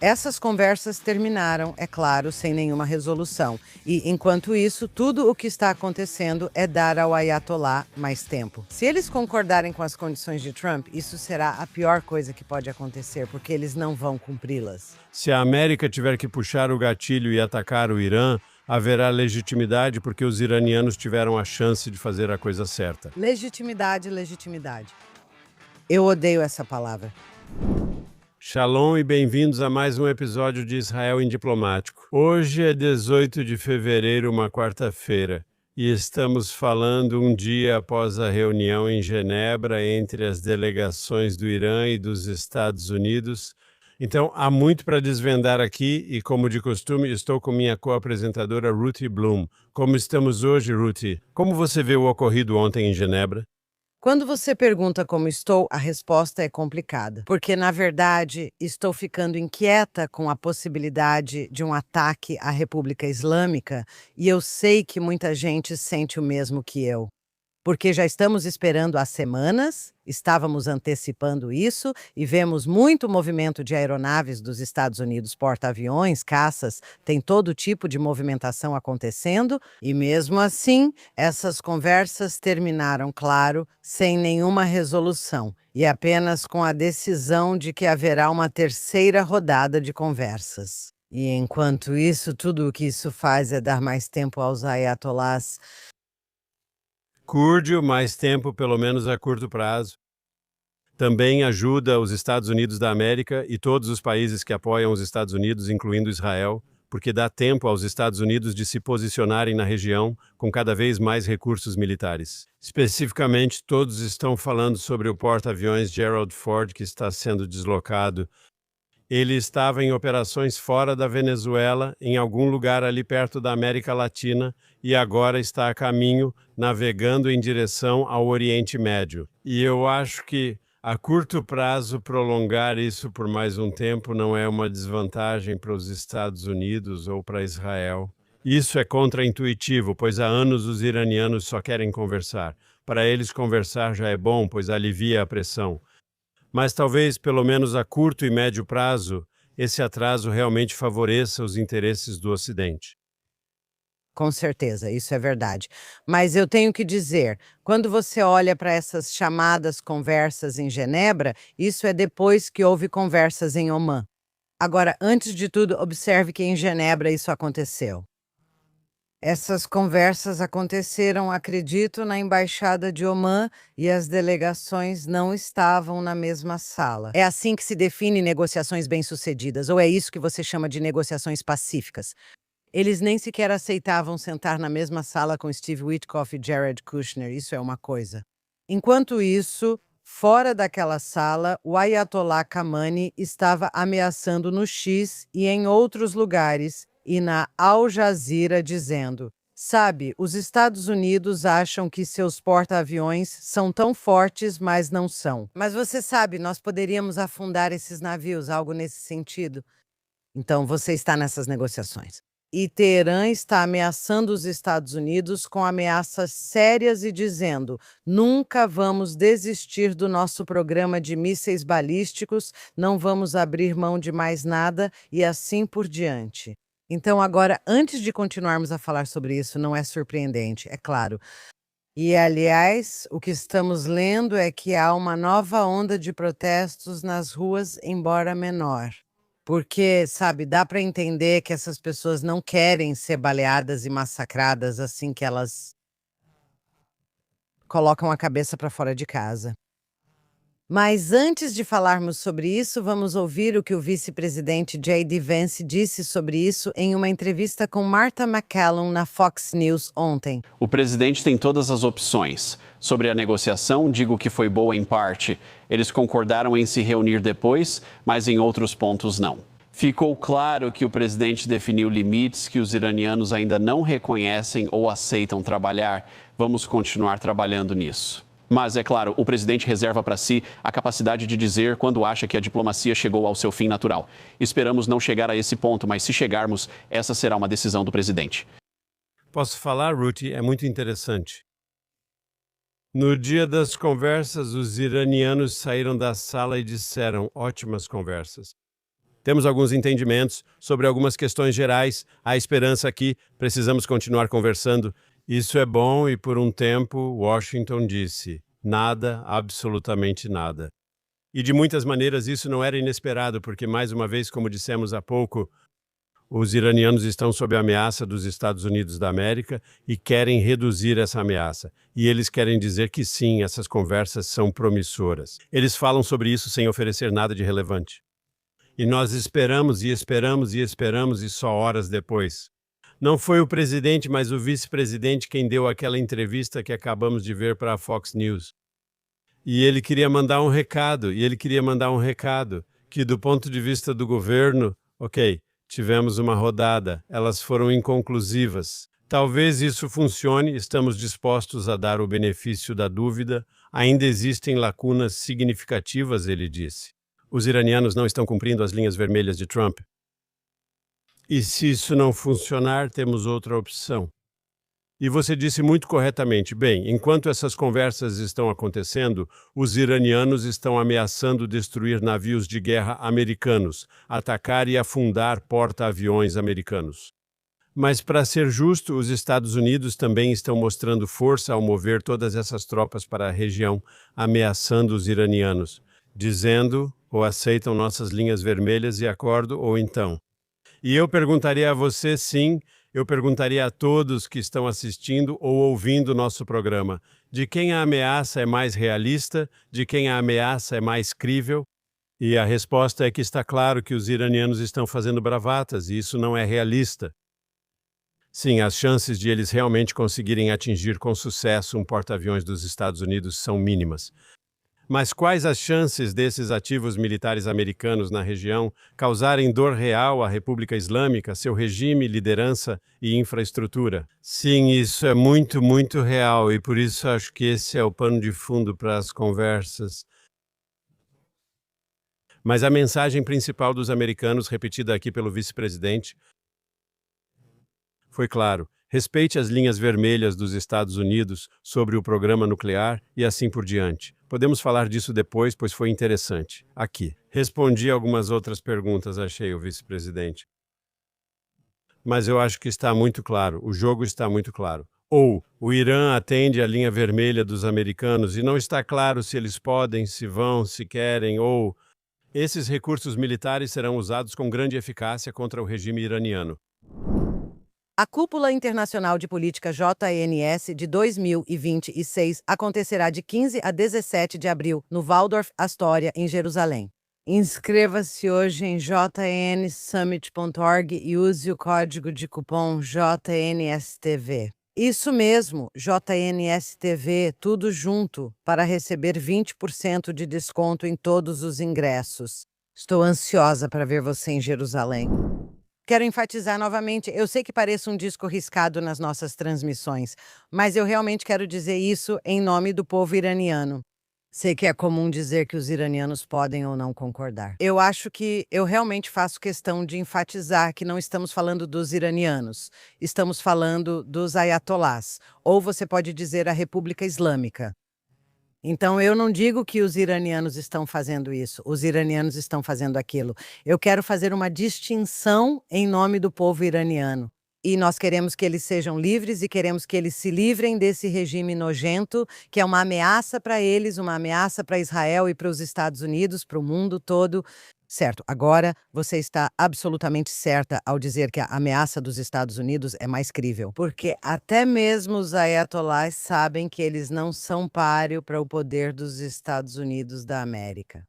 Essas conversas terminaram, é claro, sem nenhuma resolução. E, enquanto isso, tudo o que está acontecendo é dar ao Ayatollah mais tempo. Se eles concordarem com as condições de Trump, isso será a pior coisa que pode acontecer, porque eles não vão cumpri-las. Se a América tiver que puxar o gatilho e atacar o Irã, haverá legitimidade porque os iranianos tiveram a chance de fazer a coisa certa. Legitimidade, legitimidade. Eu odeio essa palavra. Shalom e bem-vindos a mais um episódio de Israel em Diplomático. Hoje é 18 de fevereiro, uma quarta-feira, e estamos falando um dia após a reunião em Genebra entre as delegações do Irã e dos Estados Unidos. Então, há muito para desvendar aqui e, como de costume, estou com minha co-apresentadora Ruthie Bloom. Como estamos hoje, Ruthie? Como você vê o ocorrido ontem em Genebra? Quando você pergunta como estou, a resposta é complicada, porque, na verdade, estou ficando inquieta com a possibilidade de um ataque à República Islâmica e eu sei que muita gente sente o mesmo que eu. Porque já estamos esperando há semanas, estávamos antecipando isso e vemos muito movimento de aeronaves dos Estados Unidos, porta-aviões, caças, tem todo tipo de movimentação acontecendo e mesmo assim, essas conversas terminaram, claro, sem nenhuma resolução e apenas com a decisão de que haverá uma terceira rodada de conversas. E enquanto isso, tudo o que isso faz é dar mais tempo aos ayatollahs. Curte mais tempo, pelo menos a curto prazo. Também ajuda os Estados Unidos da América e todos os países que apoiam os Estados Unidos, incluindo Israel, porque dá tempo aos Estados Unidos de se posicionarem na região com cada vez mais recursos militares. Especificamente, todos estão falando sobre o porta-aviões Gerald Ford, que está sendo deslocado. Ele estava em operações fora da Venezuela, em algum lugar ali perto da América Latina, e agora está a caminho, navegando em direção ao Oriente Médio. E eu acho que, a curto prazo, prolongar isso por mais um tempo não é uma desvantagem para os Estados Unidos ou para Israel. Isso é contraintuitivo, pois há anos os iranianos só querem conversar. Para eles, conversar já é bom, pois alivia a pressão. Mas talvez, pelo menos a curto e médio prazo, esse atraso realmente favoreça os interesses do Ocidente. Com certeza, isso é verdade. Mas eu tenho que dizer, quando você olha para essas chamadas conversas em Genebra, isso é depois que houve conversas em Omã. Agora, antes de tudo, observe que em Genebra isso aconteceu. Essas conversas aconteceram, acredito, na Embaixada de Omã e as delegações não estavam na mesma sala. É assim que se define negociações bem-sucedidas, ou é isso que você chama de negociações pacíficas? Eles nem sequer aceitavam sentar na mesma sala com Steve Witkoff e Jared Kushner, isso é uma coisa. Enquanto isso, fora daquela sala, o Ayatollah Khamenei estava ameaçando no X e em outros lugares, e na Al Jazeera dizendo: sabe, os Estados Unidos acham que seus porta-aviões são tão fortes, mas não são. Mas você sabe, nós poderíamos afundar esses navios, algo nesse sentido. Então você está nessas negociações. E Teherã está ameaçando os Estados Unidos com ameaças sérias e dizendo: nunca vamos desistir do nosso programa de mísseis balísticos, não vamos abrir mão de mais nada e assim por diante. Então, agora, antes de continuarmos a falar sobre isso, não é surpreendente, é claro. E, aliás, o que estamos lendo é que há uma nova onda de protestos nas ruas, embora menor. Porque, sabe, dá para entender que essas pessoas não querem ser baleadas e massacradas assim que elas colocam a cabeça para fora de casa. Mas antes de falarmos sobre isso, vamos ouvir o que o vice-presidente J.D. Vance disse sobre isso em uma entrevista com Martha McCallum na Fox News ontem. O presidente tem todas as opções. Sobre a negociação, digo que foi boa em parte. Eles concordaram em se reunir depois, mas em outros pontos não. Ficou claro que o presidente definiu limites que os iranianos ainda não reconhecem ou aceitam trabalhar. Vamos continuar trabalhando nisso. Mas, é claro, o presidente reserva para si a capacidade de dizer quando acha que a diplomacia chegou ao seu fim natural. Esperamos não chegar a esse ponto, mas se chegarmos, essa será uma decisão do presidente. Posso falar, Ruthie? É muito interessante. No dia das conversas, os iranianos saíram da sala e disseram: ótimas conversas. Temos alguns entendimentos sobre algumas questões gerais. Há esperança aqui, precisamos continuar conversando. Isso é bom e, por um tempo, Washington disse: nada, absolutamente nada. E, de muitas maneiras, isso não era inesperado, porque, mais uma vez, como dissemos há pouco, os iranianos estão sob a ameaça dos Estados Unidos da América e querem reduzir essa ameaça. E eles querem dizer que sim, essas conversas são promissoras. Eles falam sobre isso sem oferecer nada de relevante. E nós esperamos e esperamos e esperamos e só horas depois. Não foi o presidente, mas o vice-presidente quem deu aquela entrevista que acabamos de ver para a Fox News. E ele queria mandar um recado, que do ponto de vista do governo, ok, tivemos uma rodada, elas foram inconclusivas. Talvez isso funcione, estamos dispostos a dar o benefício da dúvida, ainda existem lacunas significativas, ele disse. Os iranianos não estão cumprindo as linhas vermelhas de Trump. E se isso não funcionar, temos outra opção. E você disse muito corretamente, bem, enquanto essas conversas estão acontecendo, os iranianos estão ameaçando destruir navios de guerra americanos, atacar e afundar porta-aviões americanos. Mas, para ser justo, os Estados Unidos também estão mostrando força ao mover todas essas tropas para a região, ameaçando os iranianos, dizendo: ou aceitam nossas linhas vermelhas e acordo, ou então. E eu perguntaria a você, sim, eu perguntaria a todos que estão assistindo ou ouvindo nosso programa, de quem a ameaça é mais realista, de quem a ameaça é mais crível? E a resposta é que está claro que os iranianos estão fazendo bravatas e isso não é realista. Sim, as chances de eles realmente conseguirem atingir com sucesso um porta-aviões dos Estados Unidos são mínimas. Mas quais as chances desses ativos militares americanos na região causarem dor real à República Islâmica, seu regime, liderança e infraestrutura? Sim, isso é muito, muito real e por isso acho que esse é o pano de fundo para as conversas. Mas a mensagem principal dos americanos, repetida aqui pelo vice-presidente, foi claro: respeite as linhas vermelhas dos Estados Unidos sobre o programa nuclear e assim por diante. Podemos falar disso depois, pois foi interessante. Aqui. Respondi algumas outras perguntas, achei, o vice-presidente. Mas eu acho que está muito claro, o jogo está muito claro. Ou o Irã atende a linha vermelha dos americanos e não está claro se eles podem, se vão, se querem, ou esses recursos militares serão usados com grande eficácia contra o regime iraniano. A Cúpula Internacional de Política JNS de 2026 acontecerá de 15 a 17 de abril, no Waldorf Astoria, em Jerusalém. Inscreva-se hoje em jnsummit.org e use o código de cupom JNSTV. Isso mesmo, JNSTV, tudo junto, para receber 20% de desconto em todos os ingressos. Estou ansiosa para ver você em Jerusalém. Quero enfatizar novamente, eu sei que pareça um disco riscado nas nossas transmissões, mas eu realmente quero dizer isso em nome do povo iraniano. Sei que é comum dizer que os iranianos podem ou não concordar. Eu acho que eu realmente faço questão de enfatizar que não estamos falando dos iranianos, estamos falando dos ayatolás, ou você pode dizer a República Islâmica. Então, eu não digo que os iranianos estão fazendo isso, os iranianos estão fazendo aquilo. Eu quero fazer uma distinção em nome do povo iraniano. E nós queremos que eles sejam livres e queremos que eles se livrem desse regime nojento, que é uma ameaça para eles, uma ameaça para Israel e para os Estados Unidos, para o mundo todo. Certo, agora você está absolutamente certa ao dizer que a ameaça dos Estados Unidos é mais crível, porque até mesmo os ayatolás sabem que eles não são páreo para o poder dos Estados Unidos da América.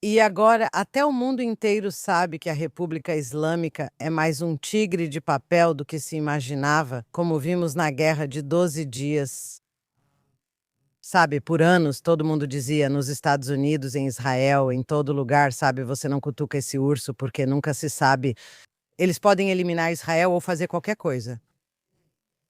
E agora até o mundo inteiro sabe que a República Islâmica é mais um tigre de papel do que se imaginava, como vimos na Guerra de 12 Dias. Sabe, por anos todo mundo dizia, nos Estados Unidos, em Israel, em todo lugar, sabe, você não cutuca esse urso porque nunca se sabe. Eles podem eliminar Israel ou fazer qualquer coisa.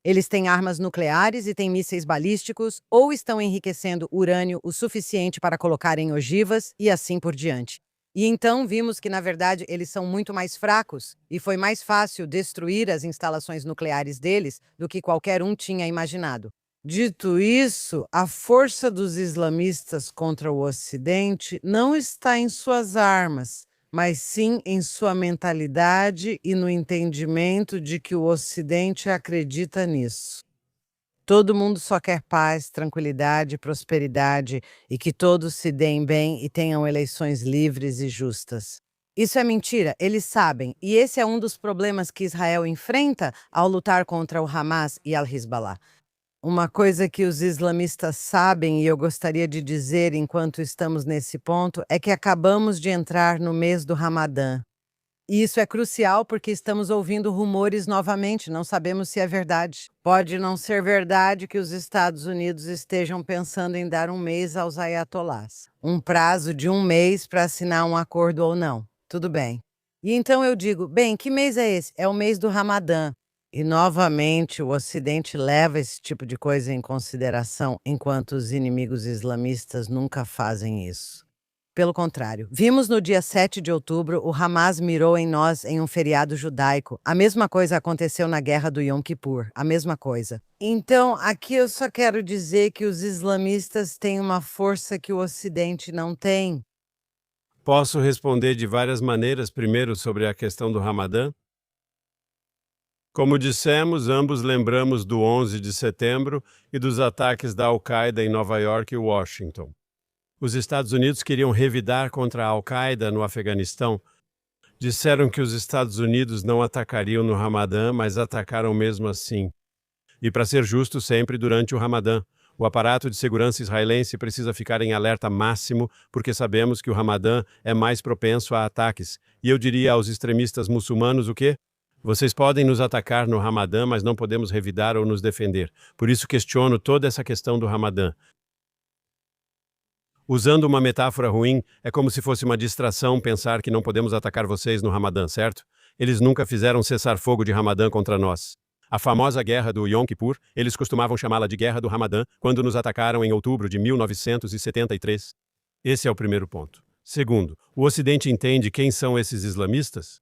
Eles têm armas nucleares e têm mísseis balísticos, ou estão enriquecendo urânio o suficiente para colocar em ogivas e assim por diante. E então vimos que, na verdade, eles são muito mais fracos e foi mais fácil destruir as instalações nucleares deles do que qualquer um tinha imaginado. Dito isso, a força dos islamistas contra o Ocidente não está em suas armas, mas sim em sua mentalidade e no entendimento de que o Ocidente acredita nisso. Todo mundo só quer paz, tranquilidade, prosperidade e que todos se deem bem e tenham eleições livres e justas. Isso é mentira, eles sabem, e esse é um dos problemas que Israel enfrenta ao lutar contra o Hamas e Al-Hezbollah. Uma coisa que os islamistas sabem, e eu gostaria de dizer enquanto estamos nesse ponto, é que acabamos de entrar no mês do Ramadã. E isso é crucial porque estamos ouvindo rumores novamente, não sabemos se é verdade. Pode não ser verdade que os Estados Unidos estejam pensando em dar um mês aos ayatolás. Um prazo de um mês para assinar um acordo ou não. Tudo bem. E então eu digo, bem, que mês é esse? É o mês do Ramadã. E novamente o Ocidente leva esse tipo de coisa em consideração, enquanto os inimigos islamistas nunca fazem isso. Pelo contrário, vimos no dia 7 de outubro o Hamas mirou em nós em um feriado judaico. A mesma coisa aconteceu na guerra do Yom Kippur, a mesma coisa. Então, aqui eu só quero dizer que os islamistas têm uma força que o Ocidente não tem. Posso responder de várias maneiras, primeiro sobre a questão do Ramadã? Como dissemos, ambos lembramos do 11 de setembro e dos ataques da Al-Qaeda em Nova York e Washington. Os Estados Unidos queriam revidar contra a Al-Qaeda no Afeganistão. Disseram que os Estados Unidos não atacariam no Ramadã, mas atacaram mesmo assim. E, para ser justo, sempre durante o Ramadã. O aparato de segurança israelense precisa ficar em alerta máximo, porque sabemos que o Ramadã é mais propenso a ataques. E eu diria aos extremistas muçulmanos o quê? Vocês podem nos atacar no Ramadã, mas não podemos revidar ou nos defender. Por isso questiono toda essa questão do Ramadã. Usando uma metáfora ruim, é como se fosse uma distração pensar que não podemos atacar vocês no Ramadã, certo? Eles nunca fizeram cessar-fogo de Ramadã contra nós. A famosa guerra do Yom Kippur, eles costumavam chamá-la de Guerra do Ramadã, quando nos atacaram em outubro de 1973. Esse é o primeiro ponto. Segundo, o Ocidente entende quem são esses islamistas?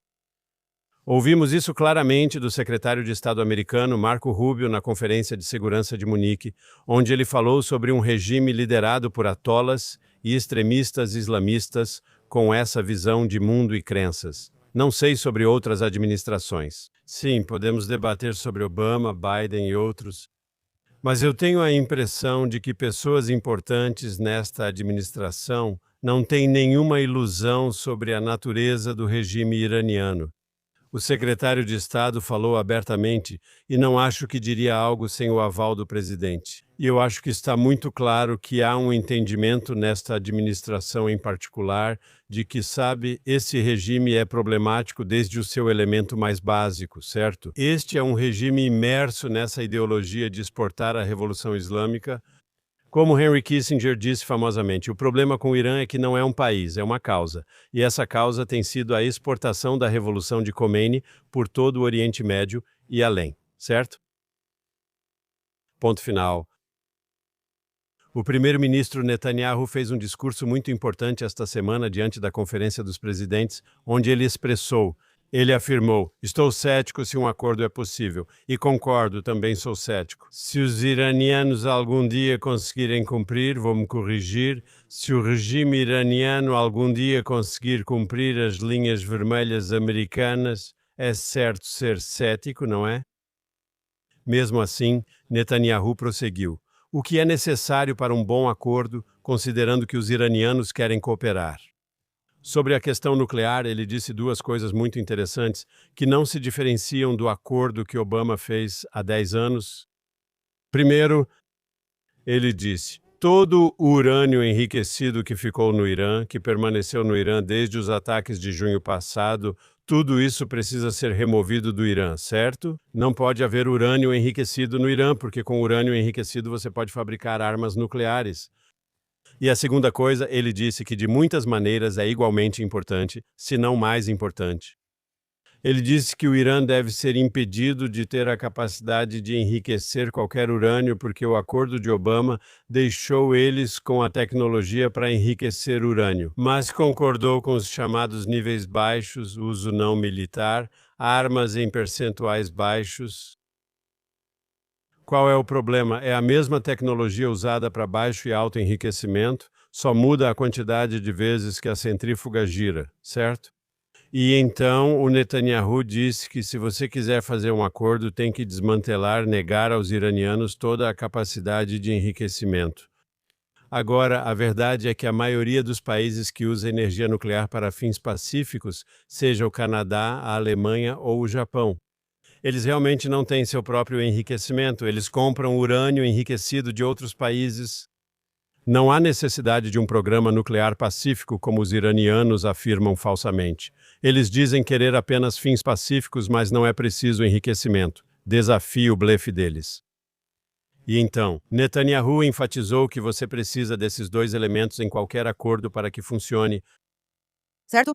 Ouvimos isso claramente do secretário de Estado americano Marco Rubio na Conferência de Segurança de Munique, onde ele falou sobre um regime liderado por atolas e extremistas islamistas com essa visão de mundo e crenças. Não sei sobre outras administrações. Sim, podemos debater sobre Obama, Biden e outros, mas eu tenho a impressão de que pessoas importantes nesta administração não têm nenhuma ilusão sobre a natureza do regime iraniano. O secretário de Estado falou abertamente e não acho que diria algo sem o aval do presidente. E eu acho que está muito claro que há um entendimento nesta administração em particular de que, sabe, esse regime é problemático desde o seu elemento mais básico, certo? Este é um regime imerso nessa ideologia de exportar a Revolução Islâmica. Como Henry Kissinger disse famosamente, o problema com o Irã é que não é um país, é uma causa. E essa causa tem sido a exportação da Revolução de Khomeini por todo o Oriente Médio e além, certo? Ponto final. O primeiro-ministro Netanyahu fez um discurso muito importante esta semana diante da Conferência dos Presidentes, onde ele afirmou, estou cético se um acordo é possível, e concordo, também sou cético. Se os iranianos algum dia conseguirem cumprir, vou me corrigir, se o regime iraniano algum dia conseguir cumprir as linhas vermelhas americanas, é certo ser cético, não é? Mesmo assim, Netanyahu prosseguiu. O que é necessário para um bom acordo, considerando que os iranianos querem cooperar? Sobre a questão nuclear, ele disse duas coisas muito interessantes que não se diferenciam do acordo que Obama fez há 10 anos. Primeiro, ele disse, todo o urânio enriquecido que ficou no Irã, que permaneceu no Irã desde os ataques de junho passado, tudo isso precisa ser removido do Irã, certo? Não pode haver urânio enriquecido no Irã, porque com urânio enriquecido você pode fabricar armas nucleares. E a segunda coisa, ele disse que de muitas maneiras é igualmente importante, se não mais importante. Ele disse que o Irã deve ser impedido de ter a capacidade de enriquecer qualquer urânio porque o acordo de Obama deixou eles com a tecnologia para enriquecer urânio, mas concordou com os chamados níveis baixos, uso não militar, armas em percentuais baixos. Qual é o problema? É a mesma tecnologia usada para baixo e alto enriquecimento, só muda a quantidade de vezes que a centrífuga gira, certo? E então o Netanyahu disse que se você quiser fazer um acordo, tem que desmantelar, negar aos iranianos toda a capacidade de enriquecimento. Agora, a verdade é que a maioria dos países que usa energia nuclear para fins pacíficos, seja o Canadá, a Alemanha ou o Japão, eles realmente não têm seu próprio enriquecimento, eles compram urânio enriquecido de outros países. Não há necessidade de um programa nuclear pacífico como os iranianos afirmam falsamente. Eles dizem querer apenas fins pacíficos, mas não é preciso enriquecimento. Desafio o blefe deles. E então, Netanyahu enfatizou que você precisa desses dois elementos em qualquer acordo para que funcione. Certo?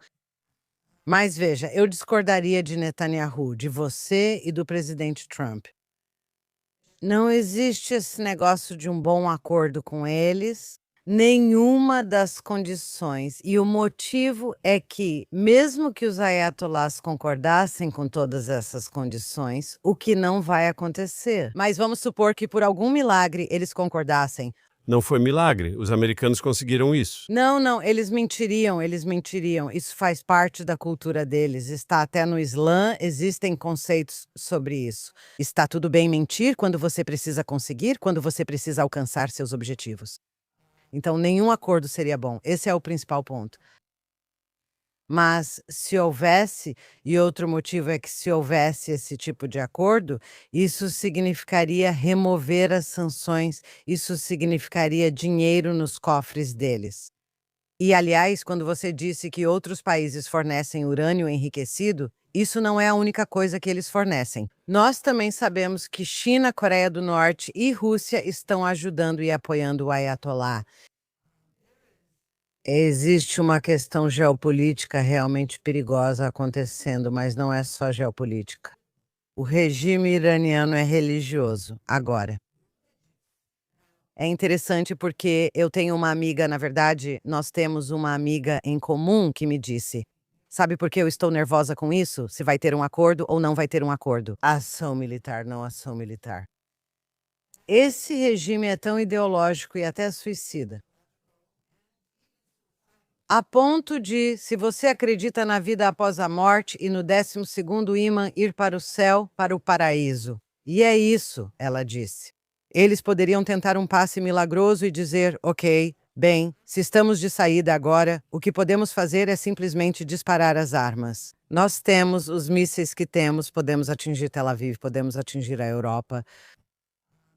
Mas veja, eu discordaria de Netanyahu, de você e do presidente Trump. Não existe esse negócio de um bom acordo com eles, nenhuma das condições. E o motivo é que, mesmo que os ayatollahs concordassem com todas essas condições, o que não vai acontecer. Mas vamos supor que, por algum milagre, eles concordassem. Não foi milagre, os americanos conseguiram isso. Não, eles mentiriam, eles mentiriam. Isso faz parte da cultura deles. Está até no Islã, existem conceitos sobre isso. Está tudo bem mentir quando você precisa conseguir, quando você precisa alcançar seus objetivos. Então, nenhum acordo seria bom. Esse é o principal ponto. Mas se houvesse, e outro motivo é que se houvesse esse tipo de acordo, isso significaria remover as sanções, isso significaria dinheiro nos cofres deles. E, aliás, quando você disse que outros países fornecem urânio enriquecido, isso não é a única coisa que eles fornecem. Nós também sabemos que China, Coreia do Norte e Rússia estão ajudando e apoiando o Ayatollah. Existe uma questão geopolítica realmente perigosa acontecendo, mas não é só geopolítica. O regime iraniano é religioso, agora. É interessante porque eu tenho uma amiga, na verdade, nós temos uma amiga em comum que me disse: sabe por que eu estou nervosa com isso? Se vai ter um acordo ou não vai ter um acordo. Ação militar, não ação militar. Esse regime é tão ideológico e até suicida. A ponto de, se você acredita na vida após a morte e no 12º ímã ir para o céu, para o paraíso. E é isso, ela disse. Eles poderiam tentar um passe milagroso e dizer, ok, bem, se estamos de saída agora, o que podemos fazer é simplesmente disparar as armas. Nós temos os mísseis que temos, podemos atingir Tel Aviv, podemos atingir a Europa.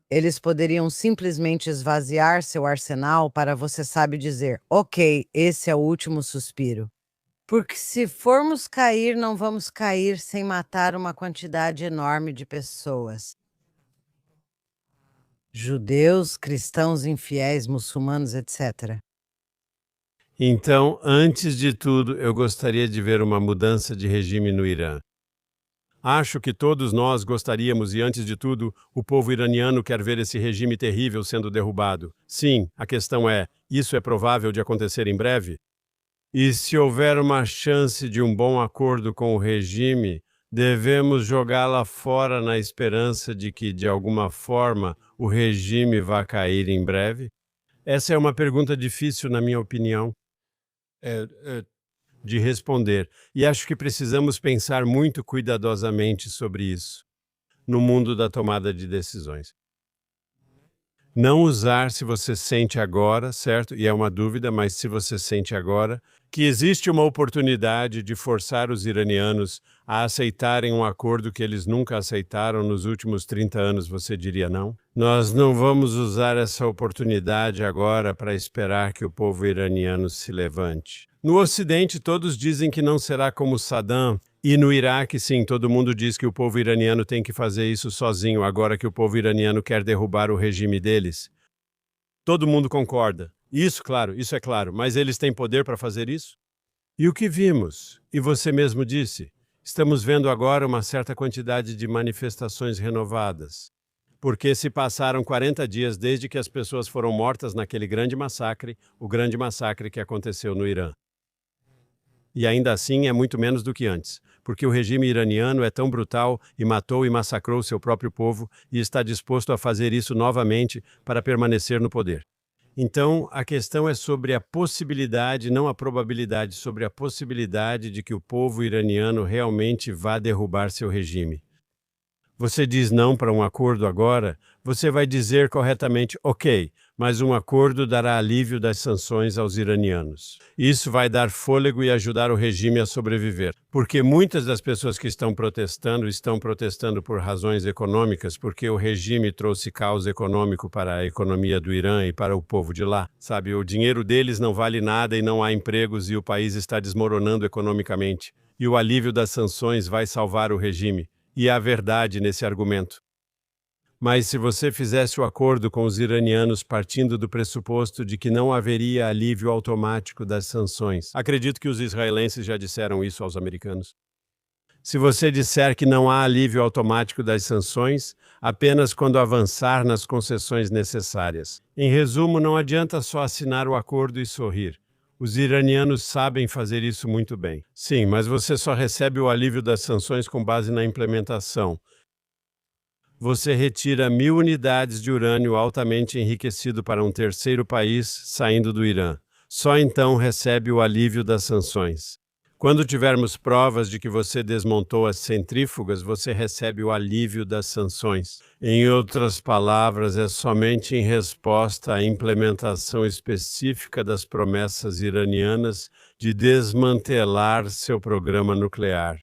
Eles poderiam simplesmente esvaziar seu arsenal para, você sabe, dizer, ok, esse é o último suspiro. Porque se formos cair, não vamos cair sem matar uma quantidade enorme de pessoas. Judeus, cristãos, infiéis, muçulmanos, etc. Então, antes de tudo, eu gostaria de ver uma mudança de regime no Irã. Acho que todos nós gostaríamos e, antes de tudo, o povo iraniano quer ver esse regime terrível sendo derrubado. Sim, a questão é, isso é provável de acontecer em breve? E se houver uma chance de um bom acordo com o regime, devemos jogá-la fora na esperança de que, de alguma forma, o regime vá cair em breve? Essa é uma pergunta difícil, na minha opinião, de responder, e acho que precisamos pensar muito cuidadosamente sobre isso, no mundo da tomada de decisões. Não usar se você sente agora, certo? E é uma dúvida, mas se você sente agora, que existe uma oportunidade de forçar os iranianos a aceitarem um acordo que eles nunca aceitaram nos últimos 30 anos, você diria não? Nós não vamos usar essa oportunidade agora para esperar que o povo iraniano se levante. No Ocidente, todos dizem que não será como Saddam, e no Iraque, sim, todo mundo diz que o povo iraniano tem que fazer isso sozinho, agora que o povo iraniano quer derrubar o regime deles. Todo mundo concorda. Isso, claro, isso é claro, mas eles têm poder para fazer isso? E o que vimos? E você mesmo disse, estamos vendo agora uma certa quantidade de manifestações renovadas. Porque se passaram 40 dias desde que as pessoas foram mortas naquele grande massacre, o grande massacre que aconteceu no Irã. E ainda assim é muito menos do que antes, porque o regime iraniano é tão brutal e matou e massacrou seu próprio povo e está disposto a fazer isso novamente para permanecer no poder. Então, a questão é sobre a possibilidade, não a probabilidade, sobre a possibilidade de que o povo iraniano realmente vá derrubar seu regime. Você diz não para um acordo agora, você vai dizer corretamente, ok, mas um acordo dará alívio das sanções aos iranianos. Isso vai dar fôlego e ajudar o regime a sobreviver. Porque muitas das pessoas que estão protestando por razões econômicas, porque o regime trouxe caos econômico para a economia do Irã e para o povo de lá. Sabe, o dinheiro deles não vale nada e não há empregos e o país está desmoronando economicamente. E o alívio das sanções vai salvar o regime. E há verdade nesse argumento. Mas se você fizesse o acordo com os iranianos partindo do pressuposto de que não haveria alívio automático das sanções, acredito que os israelenses já disseram isso aos americanos. Se você disser que não há alívio automático das sanções, apenas quando avançar nas concessões necessárias. Em resumo, não adianta só assinar o acordo e sorrir. Os iranianos sabem fazer isso muito bem. Sim, mas você só recebe o alívio das sanções com base na implementação. Você retira 1.000 unidades de urânio altamente enriquecido para um terceiro país saindo do Irã. Só então recebe o alívio das sanções. Quando tivermos provas de que você desmontou as centrífugas, você recebe o alívio das sanções. Em outras palavras, é somente em resposta à implementação específica das promessas iranianas de desmantelar seu programa nuclear.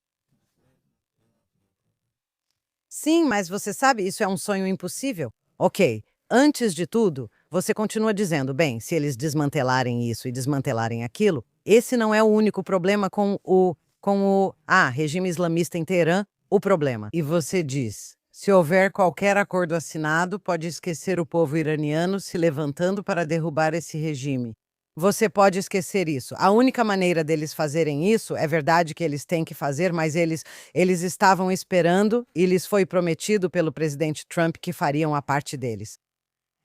Sim, mas você sabe, isso é um sonho impossível. Ok, antes de tudo, você continua dizendo, bem, se eles desmantelarem isso e desmantelarem aquilo, esse não é o único problema com o regime islamista em Teherã, o problema. E você diz, se houver qualquer acordo assinado, pode esquecer o povo iraniano se levantando para derrubar esse regime. Você pode esquecer isso. A única maneira deles fazerem isso, é verdade que eles têm que fazer, mas eles estavam esperando e lhes foi prometido pelo presidente Trump que fariam a parte deles.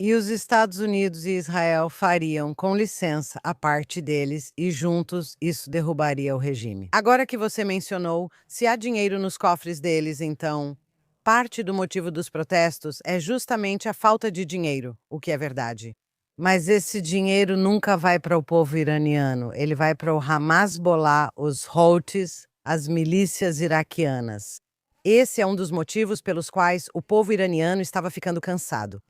E os Estados Unidos e Israel fariam, com licença, a parte deles e juntos isso derrubaria o regime. Agora que você mencionou, se há dinheiro nos cofres deles, então, parte do motivo dos protestos é justamente a falta de dinheiro, o que é verdade. Mas esse dinheiro nunca vai para o povo iraniano, ele vai para o Hamas-Bolá, os Houthis, as milícias iraquianas. Esse é um dos motivos pelos quais o povo iraniano estava ficando cansado.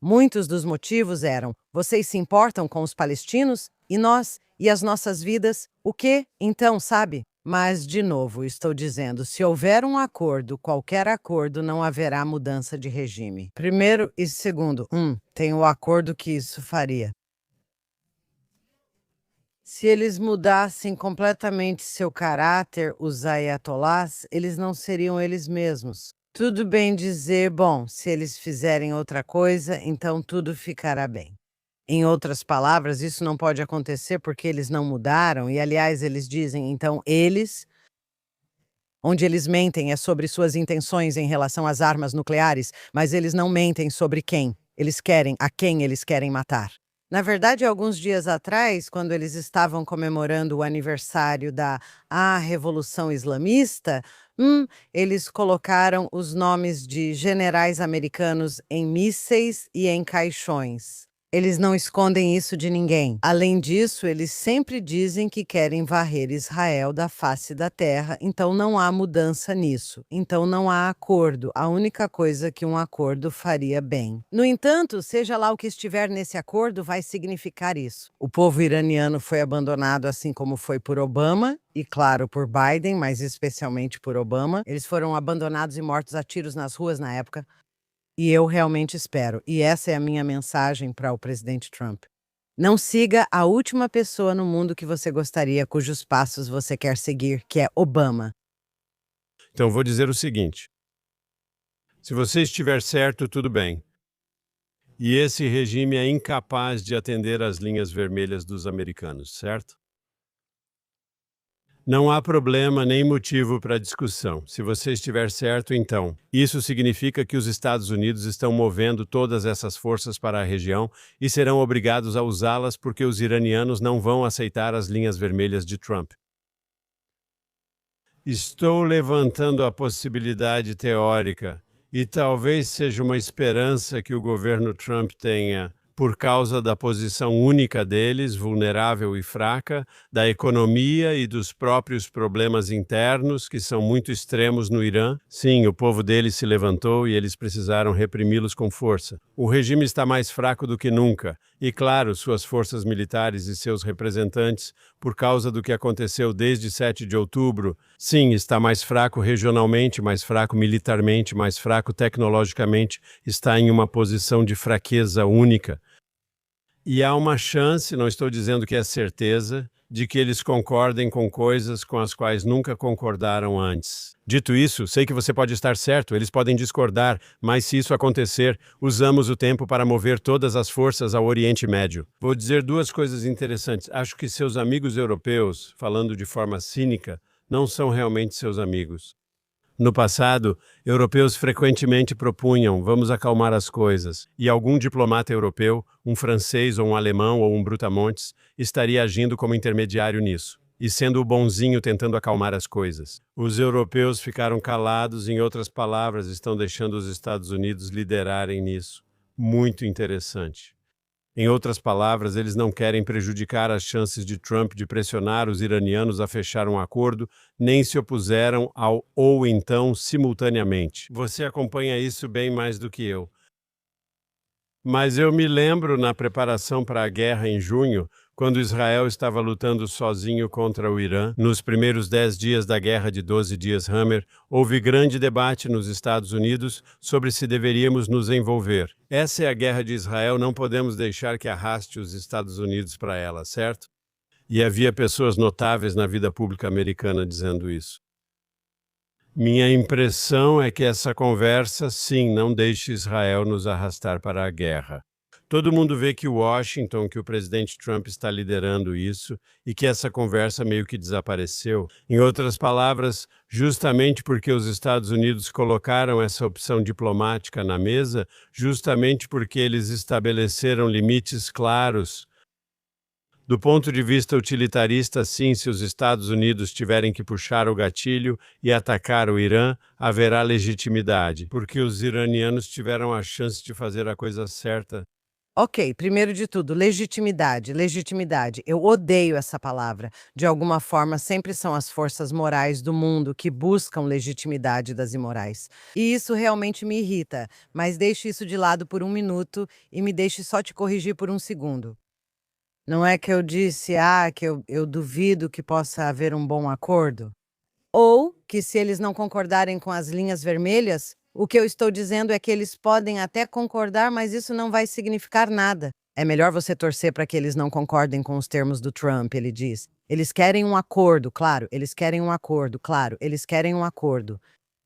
Muitos dos motivos eram: vocês se importam com os palestinos? E nós? E as nossas vidas? O quê? Então, sabe? Mas, de novo, estou dizendo, se houver um acordo, qualquer acordo, não haverá mudança de regime. Primeiro e segundo, tem o acordo que isso faria. Se eles mudassem completamente seu caráter, os ayatolás, eles não seriam eles mesmos. Tudo bem dizer, bom, se eles fizerem outra coisa, então tudo ficará bem. Em outras palavras, isso não pode acontecer porque eles não mudaram, e aliás, eles dizem, então onde eles mentem é sobre suas intenções em relação às armas nucleares, mas eles não mentem sobre quem a quem eles querem matar. Na verdade, alguns dias atrás, quando eles estavam comemorando o aniversário da Revolução Islamista, eles colocaram os nomes de generais americanos em mísseis e em caixões. Eles não escondem isso de ninguém. Além disso, eles sempre dizem que querem varrer Israel da face da terra, então não há mudança nisso. Então não há acordo. A única coisa que um acordo faria bem. No entanto, seja lá o que estiver nesse acordo, vai significar isso. O povo iraniano foi abandonado assim como foi por Obama, e claro, por Biden, mas especialmente por Obama. Eles foram abandonados e mortos a tiros nas ruas na época. E eu realmente espero, e essa é a minha mensagem para o presidente Trump. Não siga a última pessoa no mundo que você gostaria, cujos passos você quer seguir, que é Obama. Então, vou dizer o seguinte. Se você estiver certo, tudo bem. E esse regime é incapaz de atender às linhas vermelhas dos americanos, certo? Não há problema nem motivo para discussão. Se você estiver certo, então, isso significa que os Estados Unidos estão movendo todas essas forças para a região e serão obrigados a usá-las porque os iranianos não vão aceitar as linhas vermelhas de Trump. Estou levantando a possibilidade teórica, e talvez seja uma esperança que o governo Trump tenha, por causa da posição única deles, vulnerável e fraca, da economia e dos próprios problemas internos, que são muito extremos no Irã. Sim, o povo deles se levantou e eles precisaram reprimi-los com força. O regime está mais fraco do que nunca, e claro, suas forças militares e seus representantes, por causa do que aconteceu desde 7 de outubro, sim, está mais fraco regionalmente, mais fraco militarmente, mais fraco tecnologicamente, está em uma posição de fraqueza única. E há uma chance, não estou dizendo que é certeza, de que eles concordem com coisas com as quais nunca concordaram antes. Dito isso, sei que você pode estar certo, eles podem discordar, mas se isso acontecer, usamos o tempo para mover todas as forças ao Oriente Médio. Vou dizer duas coisas interessantes. Acho que seus amigos europeus, falando de forma cínica, não são realmente seus amigos. No passado, europeus frequentemente propunham vamos acalmar as coisas, e algum diplomata europeu, um francês ou um alemão ou um brutamontes, estaria agindo como intermediário nisso, e sendo o bonzinho tentando acalmar as coisas. Os europeus ficaram calados, em outras palavras, estão deixando os Estados Unidos liderarem nisso. Muito interessante. Em outras palavras, eles não querem prejudicar as chances de Trump de pressionar os iranianos a fechar um acordo, nem se opuseram ao ou então simultaneamente. Você acompanha isso bem mais do que eu. Mas eu me lembro na preparação para a guerra em junho, quando Israel estava lutando sozinho contra o Irã, nos primeiros 10 dias da guerra de 12 dias Hammer, houve grande debate nos Estados Unidos sobre se deveríamos nos envolver. Essa é a guerra de Israel, não podemos deixar que arraste os Estados Unidos para ela, certo? E havia pessoas notáveis na vida pública americana dizendo isso. Minha impressão é que essa conversa, sim, não deixe Israel nos arrastar para a guerra. Todo mundo vê que Washington, que o presidente Trump está liderando isso e que essa conversa meio que desapareceu. Em outras palavras, justamente porque os Estados Unidos colocaram essa opção diplomática na mesa, justamente porque eles estabeleceram limites claros. Do ponto de vista utilitarista, sim, se os Estados Unidos tiverem que puxar o gatilho e atacar o Irã, haverá legitimidade, porque os iranianos tiveram a chance de fazer a coisa certa. Ok, primeiro de tudo, legitimidade, legitimidade. Eu odeio essa palavra. De alguma forma, sempre são as forças morais do mundo que buscam legitimidade das imorais. E isso realmente me irrita, mas deixe isso de lado por um minuto e me deixe só te corrigir por um segundo. Não é que eu disse, que eu duvido que possa haver um bom acordo? Ou que se eles não concordarem com as linhas vermelhas, o que eu estou dizendo é que eles podem até concordar, mas isso não vai significar nada. É melhor você torcer para que eles não concordem com os termos do Trump, ele diz. Eles querem um acordo, claro, eles querem um acordo, claro, eles querem um acordo.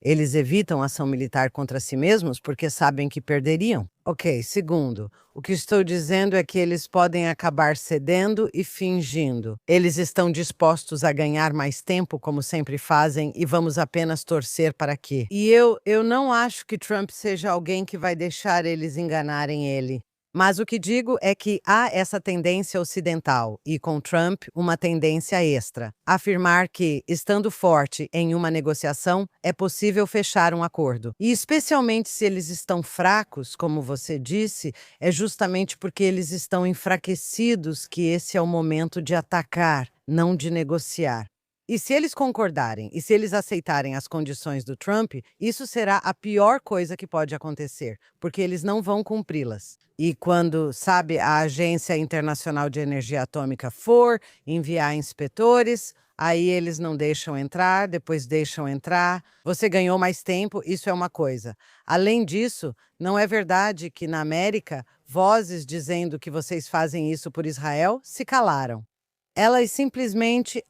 Eles evitam ação militar contra si mesmos porque sabem que perderiam. Ok, segundo, o que estou dizendo é que eles podem acabar cedendo e fingindo. Eles estão dispostos a ganhar mais tempo, como sempre fazem, e vamos apenas torcer para que. E eu não acho que Trump seja alguém que vai deixar eles enganarem ele. Mas o que digo é que há essa tendência ocidental, e com Trump, uma tendência extra. Afirmar que, estando forte em uma negociação, é possível fechar um acordo. E especialmente se eles estão fracos, como você disse, é justamente porque eles estão enfraquecidos que esse é o momento de atacar, não de negociar. E se eles concordarem e se eles aceitarem as condições do Trump, isso será a pior coisa que pode acontecer, porque eles não vão cumpri-las. E quando, sabe, a Agência Internacional de Energia Atômica for enviar inspetores, aí eles não deixam entrar, depois deixam entrar. Você ganhou mais tempo, isso é uma coisa. Além disso, não é verdade que na América, vozes dizendo que vocês fazem isso por Israel se calaram. Elas simplesmente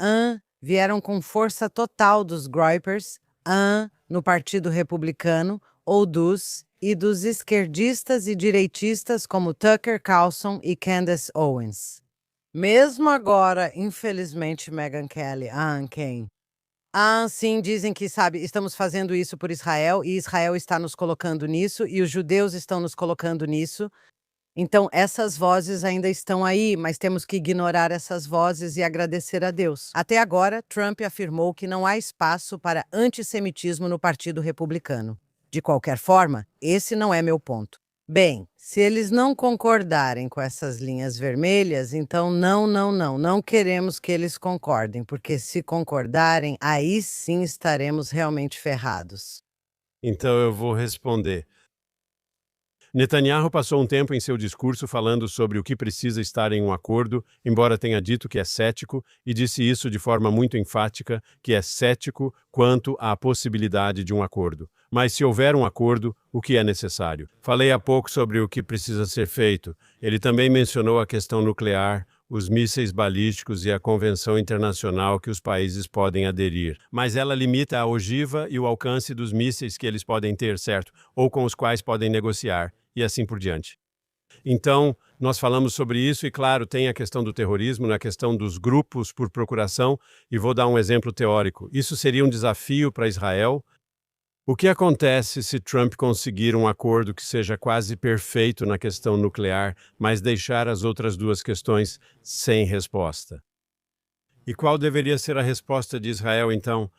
vieram com força total dos Groypers, no Partido Republicano, ou dos esquerdistas e direitistas como Tucker Carlson e Candace Owens. Mesmo agora, infelizmente, Megyn Kelly, quem? Sim, dizem que, sabe, estamos fazendo isso por Israel e Israel está nos colocando nisso e os judeus estão nos colocando nisso. Então, essas vozes ainda estão aí, mas temos que ignorar essas vozes e agradecer a Deus. Até agora, Trump afirmou que não há espaço para antissemitismo no Partido Republicano. De qualquer forma, esse não é meu ponto. Bem, se eles não concordarem com essas linhas vermelhas, então não, não, não, não queremos que eles concordem, porque se concordarem, aí sim estaremos realmente ferrados. Então eu vou responder. Netanyahu passou um tempo em seu discurso falando sobre o que precisa estar em um acordo, embora tenha dito que é cético, e disse isso de forma muito enfática, que é cético quanto à possibilidade de um acordo. Mas se houver um acordo, o que é necessário? Falei há pouco sobre o que precisa ser feito. Ele também mencionou a questão nuclear, os mísseis balísticos e a convenção internacional que os países podem aderir. Mas ela limita a ogiva e o alcance dos mísseis que eles podem ter, certo? Ou com os quais podem negociar, e assim por diante. Então, nós falamos sobre isso e, claro, tem a questão do terrorismo, na questão dos grupos por procuração, e vou dar um exemplo teórico. Isso seria um desafio para Israel. O que acontece se Trump conseguir um acordo que seja quase perfeito na questão nuclear, mas deixar as outras duas questões sem resposta? E qual deveria ser a resposta de Israel, então?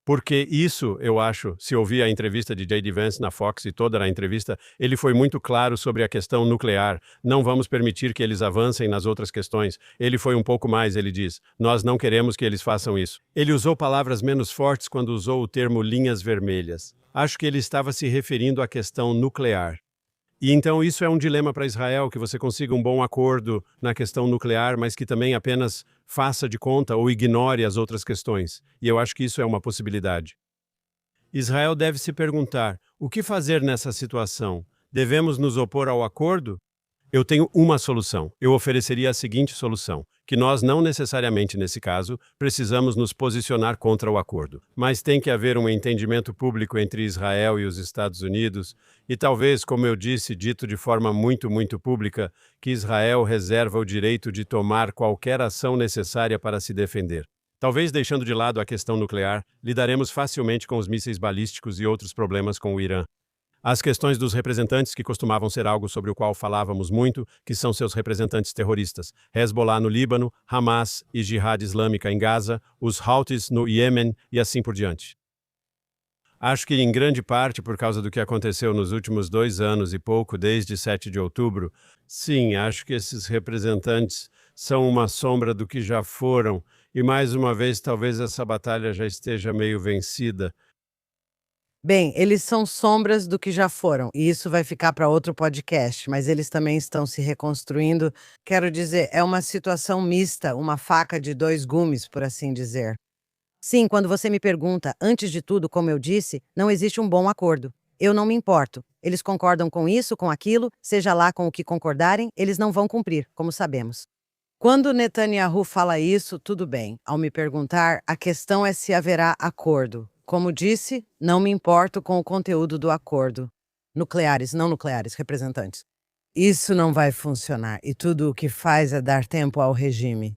Porque isso, eu acho, se ouvir a entrevista de J.D. Vance na Fox e toda a entrevista, ele foi muito claro sobre a questão nuclear. Não vamos permitir que eles avancem nas outras questões. Ele foi um pouco mais, ele diz. Nós não queremos que eles façam isso. Ele usou palavras menos fortes quando usou o termo linhas vermelhas. Acho que ele estava se referindo à questão nuclear. E então isso é um dilema para Israel, que você consiga um bom acordo na questão nuclear, mas que também apenas faça de conta ou ignore as outras questões. E eu acho que isso é uma possibilidade. Israel deve se perguntar: o que fazer nessa situação? Devemos nos opor ao acordo? Eu tenho uma solução. Eu ofereceria a seguinte solução: que nós não necessariamente, nesse caso, precisamos nos posicionar contra o acordo. Mas tem que haver um entendimento público entre Israel e os Estados Unidos, e talvez, como eu disse, dito de forma muito, muito pública, que Israel reserva o direito de tomar qualquer ação necessária para se defender. Talvez deixando de lado a questão nuclear, lidaremos facilmente com os mísseis balísticos e outros problemas com o Irã. As questões dos representantes, que costumavam ser algo sobre o qual falávamos muito, que são seus representantes terroristas, Hezbollah no Líbano, Hamas e Jihad Islâmica em Gaza, os Houthis no Iêmen e assim por diante. Acho que, em grande parte, por causa do que aconteceu nos últimos 2 anos e pouco, desde 7 de outubro, sim, acho que esses representantes são uma sombra do que já foram, e mais uma vez talvez essa batalha já esteja meio vencida. Bem, eles são sombras do que já foram, e isso vai ficar para outro podcast, mas eles também estão se reconstruindo. Quero dizer, é uma situação mista, uma faca de dois gumes, por assim dizer. Sim, quando você me pergunta, antes de tudo, como eu disse, não existe um bom acordo. Eu não me importo. Eles concordam com isso, com aquilo, seja lá com o que concordarem, eles não vão cumprir, como sabemos. Quando Netanyahu fala isso, tudo bem. Ao me perguntar, a questão é se haverá acordo. Como disse, não me importo com o conteúdo do acordo. Nucleares, não nucleares, representantes. Isso não vai funcionar e tudo o que faz é dar tempo ao regime.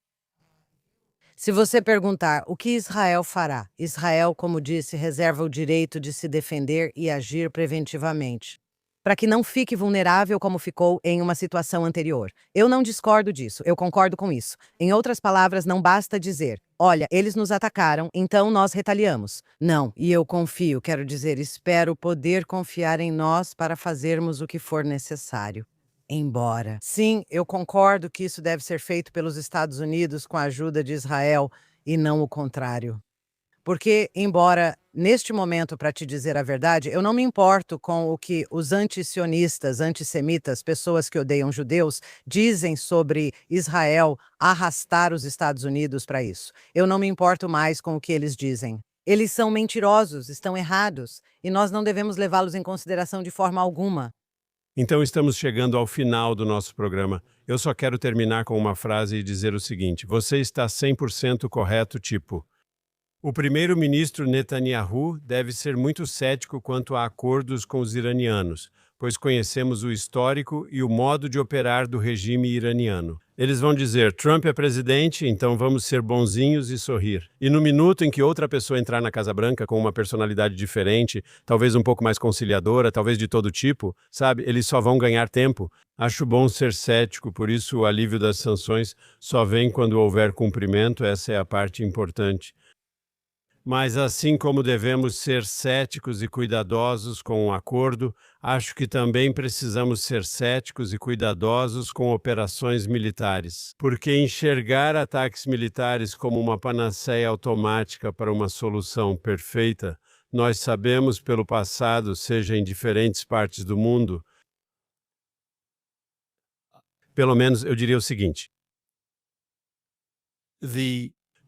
Se você perguntar o que Israel fará, Israel, como disse, reserva o direito de se defender e agir preventivamente, para que não fique vulnerável como ficou em uma situação anterior. Eu não discordo disso, eu concordo com isso. Em outras palavras, não basta dizer: olha, eles nos atacaram, então nós retaliamos. Não, e eu confio, quero dizer, espero poder confiar em nós para fazermos o que for necessário. Embora, sim, eu concordo que isso deve ser feito pelos Estados Unidos com a ajuda de Israel e não o contrário. Porque, embora, neste momento, para te dizer a verdade, eu não me importo com o que os antisionistas, antissemitas, pessoas que odeiam judeus, dizem sobre Israel arrastar os Estados Unidos para isso. Eu não me importo mais com o que eles dizem. Eles são mentirosos, estão errados, e nós não devemos levá-los em consideração de forma alguma. Então estamos chegando ao final do nosso programa. Eu só quero terminar com uma frase e dizer o seguinte: você está 100% correto, tipo. O primeiro-ministro Netanyahu deve ser muito cético quanto a acordos com os iranianos, pois conhecemos o histórico e o modo de operar do regime iraniano. Eles vão dizer: Trump é presidente, então vamos ser bonzinhos e sorrir. E no minuto em que outra pessoa entrar na Casa Branca com uma personalidade diferente, talvez um pouco mais conciliadora, talvez de todo tipo, sabe, eles só vão ganhar tempo. Acho bom ser cético, por isso o alívio das sanções só vem quando houver cumprimento, essa é a parte importante. Mas assim como devemos ser céticos e cuidadosos com o acordo, acho que também precisamos ser céticos e cuidadosos com operações militares. Porque enxergar ataques militares como uma panaceia automática para uma solução perfeita, nós sabemos pelo passado, seja em diferentes partes do mundo, pelo menos eu diria o seguinte: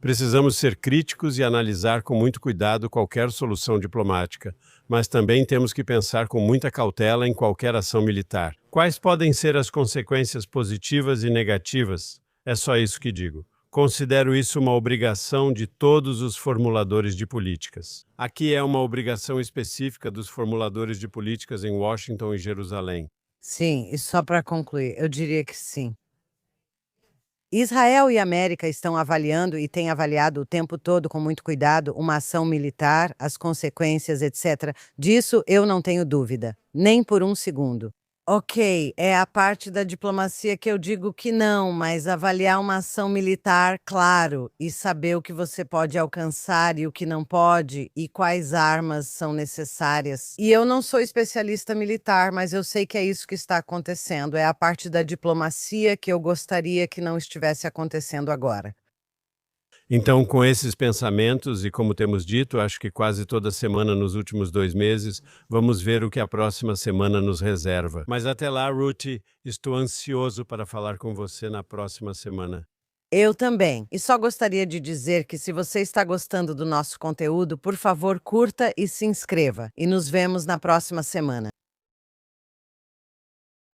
precisamos ser críticos e analisar com muito cuidado qualquer solução diplomática, mas também temos que pensar com muita cautela em qualquer ação militar. Quais podem ser as consequências positivas e negativas? É só isso que digo. Considero isso uma obrigação de todos os formuladores de políticas. Aqui é uma obrigação específica dos formuladores de políticas em Washington e Jerusalém. Sim, e só para concluir, eu diria que sim. Israel e América estão avaliando e têm avaliado o tempo todo com muito cuidado uma ação militar, as consequências, etc. Disso eu não tenho dúvida, nem por um segundo. Ok, é a parte da diplomacia que eu digo que não, mas avaliar uma ação militar, claro, e saber o que você pode alcançar e o que não pode, e quais armas são necessárias. E eu não sou especialista militar, mas eu sei que é isso que está acontecendo. É a parte da diplomacia que eu gostaria que não estivesse acontecendo agora. Então, com esses pensamentos, e como temos dito, acho que quase toda semana nos últimos 2 meses, vamos ver o que a próxima semana nos reserva. Mas até lá, Ruth, estou ansioso para falar com você na próxima semana. Eu também. E só gostaria de dizer que se você está gostando do nosso conteúdo, por favor, curta e se inscreva. E nos vemos na próxima semana.